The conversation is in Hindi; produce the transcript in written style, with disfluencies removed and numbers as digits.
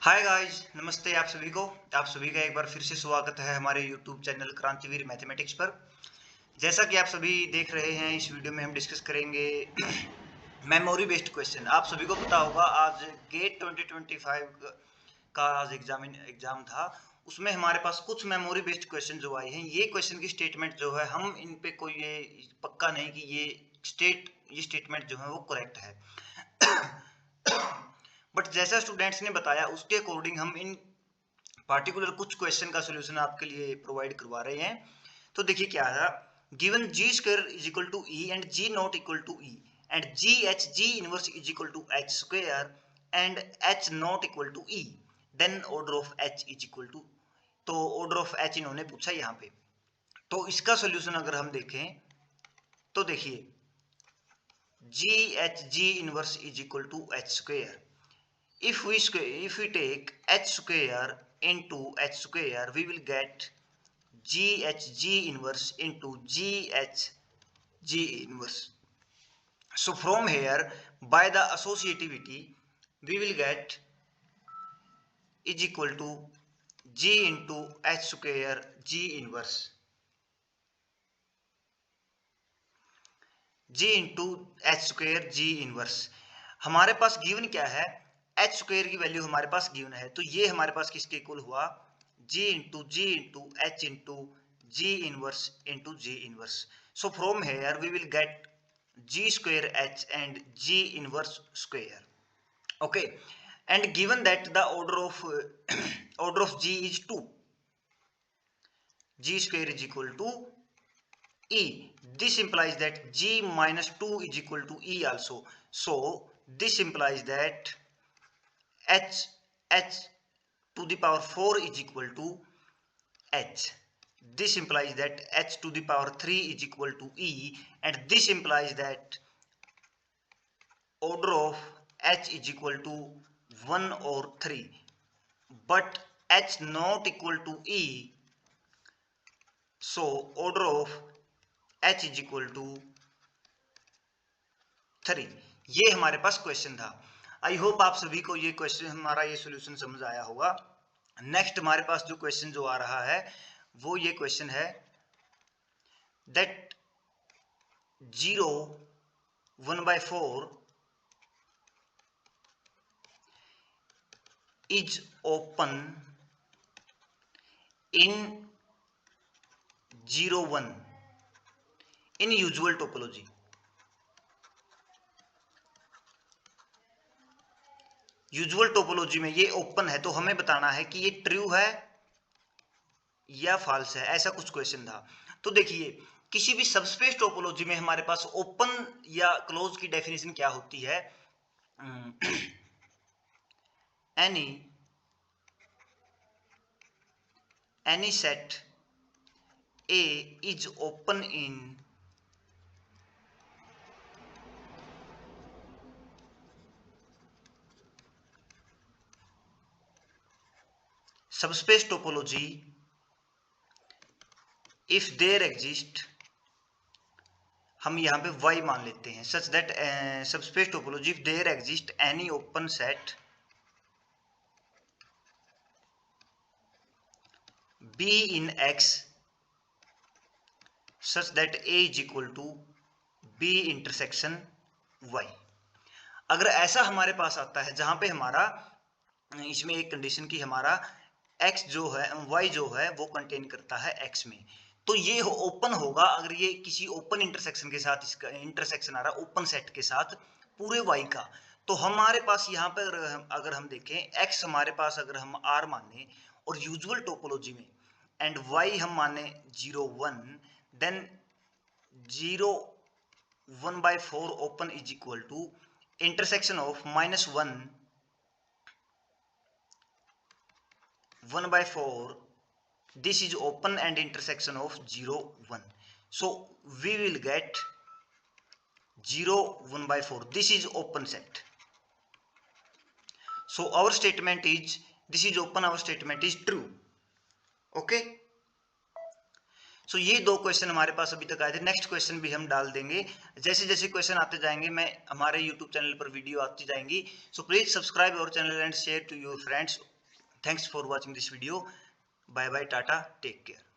हाय गाइस, नमस्ते आप सभी को। आप सभी का एक बार फिर से स्वागत है हमारे यूट्यूब चैनल क्रांतिवीर मैथमेटिक्स पर। जैसा कि आप सभी देख रहे हैं, इस वीडियो में हम डिस्कस करेंगे मेमोरी बेस्ड क्वेश्चन। आप सभी को पता होगा आज गेट 2025 का आज एग्जाम था। उसमें हमारे पास कुछ मेमोरी बेस्ड क्वेश्चन जो आए हैं, ये क्वेश्चन की स्टेटमेंट जो है, हम इन पे कोई ये पक्का नहीं कि ये स्टेटमेंट जो है वो करेक्ट है। बट जैसा स्टूडेंट्स ने बताया उसके अकॉर्डिंग हम इन पार्टिकुलर कुछ क्वेश्चन का सोल्यूशन आपके लिए प्रोवाइड करवा रहे हैं। तो देखिए क्या है, given G square is equal to E and G not equal to E and G inverse is equal to H square and H not equal to E, then order of H is equal to. तो ऑर्डर ऑफ एच इन्होंने पूछा यहाँ पे। तो इसका सोल्यूशन अगर हम देखें तो देखिए G inverse is equal to H square. If we take h square into h square, we will get g inverse into g inverse. So from here, by the associativity, we will get is equal to g into h square g inverse. g into h square g inverse. हमारे पास गिवन क्या है, एच स्क्वायर की वैल्यू हमारे पास गिवन है, तो ये हमारे पास किसके इक्वल हुआ, G into H into G inverse. So from here we will get G square H and G inverse square. Okay, and given that the order of G is 2, G square is equal to E. This implies that G minus 2 is equal to E also. So this implies that H to the power 4 is equal to H. This implies that H to the power 3 is equal to E, and this implies that order of H is equal to 1 or 3, but H not equal to E, so order of H is equal to 3। ये हमारे पास क्वेश्चन था। आई होप आप सभी को ये क्वेश्चन, हमारा ये सॉल्यूशन समझ आया होगा। नेक्स्ट हमारे पास जो क्वेश्चन जो आ रहा है वो ये क्वेश्चन है that 0 1/4 is open in 0 1 in usual topology. Usual topology में ये ओपन है, तो हमें बताना है कि ये ट्रू है या फॉल्स है, ऐसा कुछ क्वेश्चन था। तो देखिए, किसी भी सबस्पेस टोपोलॉजी में हमारे पास ओपन या क्लोज की डेफिनेशन क्या होती है, any set A is open in subspace topology if there exist, हम यहाँ पे y मान लेते हैं, such that subspace topology if there exist any open set B in X such that A is equal to B intersection Y। अगर ऐसा हमारे पास आता है जहां पे हमारा इसमें एक कंडीशन की हमारा x जो है y जो है वो कंटेन करता है x में, तो ये ओपन होगा अगर ये किसी ओपन इंटरसेक्शन के साथ, इसका इंटरसेक्शन आ रहा ओपन सेट के साथ पूरे y का। तो हमारे पास यहाँ पर अगर हम देखें x हमारे पास अगर हम r माने और यूजुअल टोपोलॉजी में एंड y हम माने 0 1, then 0 1/4 open is equal to intersection of -1 1/4, this is open and intersection of 0 1, so we will get 0 1/4, this is open set, so our statement is this is open, our statement is true। okay, सो ये दो क्वेश्चन हमारे पास अभी तक आए थे। नेक्स्ट क्वेश्चन भी हम डाल देंगे, जैसे जैसे क्वेश्चन आते जाएंगे हमारे यूट्यूब चैनल पर वीडियो आती जाएंगी। So please subscribe our channel and share to your friends. Thanks for watching this video. Bye bye, tata, take care.